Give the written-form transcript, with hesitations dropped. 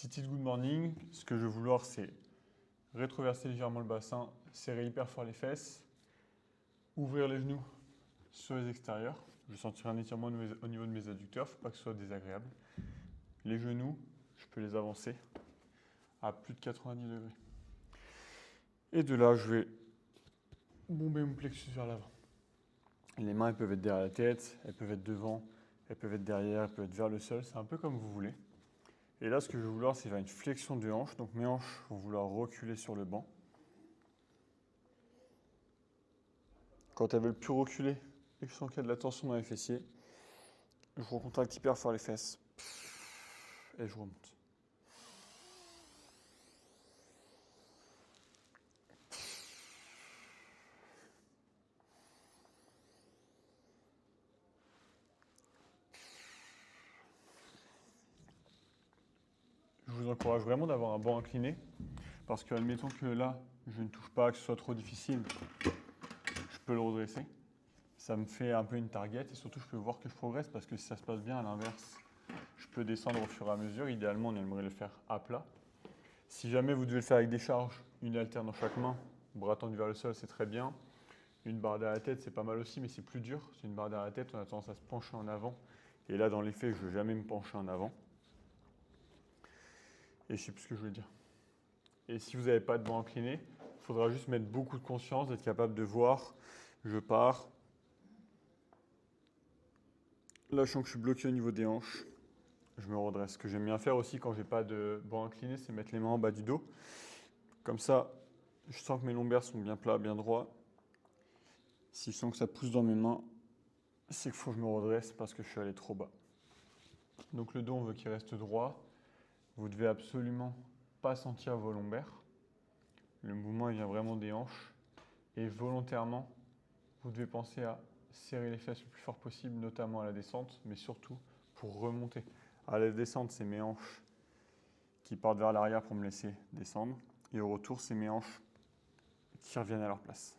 Seated Good Morning, ce que je vais vouloir, c'est rétroverser légèrement le bassin, serrer hyper fort les fesses, ouvrir les genoux sur les extérieurs. Je sentirai un étirement au niveau de mes adducteurs, il ne faut pas que ce soit désagréable. Les genoux, je peux les avancer à plus de 90 degrés. Et de là, je vais bomber mon plexus vers l'avant. Les mains, elles peuvent être derrière la tête, elles peuvent être devant, elles peuvent être derrière, elles peuvent être vers le sol, c'est un peu comme vous voulez. Et là, ce que je vais vouloir, c'est faire une flexion de hanche. Donc mes hanches vont vouloir reculer sur le banc. Quand elles veulent plus reculer et que je sens qu'il y a de la tension dans les fessiers, je recontracte hyper fort les fesses et je remonte. Je vous encourage vraiment d'avoir un banc incliné parce que, admettons que là, je ne touche pas, que ce soit trop difficile, je peux le redresser. Ça me fait un peu une target et surtout, je peux voir que je progresse parce que si ça se passe bien, à l'inverse, je peux descendre au fur et à mesure. Idéalement, on aimerait le faire à plat. Si jamais vous devez le faire avec des charges, une haltère dans chaque main, bras tendu vers le sol, c'est très bien. Une barre derrière la tête, c'est pas mal aussi, mais c'est plus dur. C'est une barre derrière la tête, on a tendance à se pencher en avant. Et là, dans les faits, je ne veux jamais me pencher en avant. Et je sais plus ce que je voulais dire. Et si vous n'avez pas de banc incliné, il faudra juste mettre beaucoup de conscience, d'être capable de voir. Je pars. Lâchant que je suis bloqué au niveau des hanches, je me redresse. Ce que j'aime bien faire aussi quand j'ai pas de banc incliné, c'est mettre les mains en bas du dos. Comme ça, je sens que mes lombaires sont bien plats, bien droits. Si je sens que ça pousse dans mes mains, c'est qu'il faut que je me redresse parce que je suis allé trop bas. Donc le dos, on veut qu'il reste droit. Vous devez absolument pas sentir vos lombaires. Le mouvement, il vient vraiment des hanches. Et volontairement, vous devez penser à serrer les fesses le plus fort possible, notamment à la descente, mais surtout pour remonter. À la descente, c'est mes hanches qui partent vers l'arrière pour me laisser descendre. Et au retour, c'est mes hanches qui reviennent à leur place.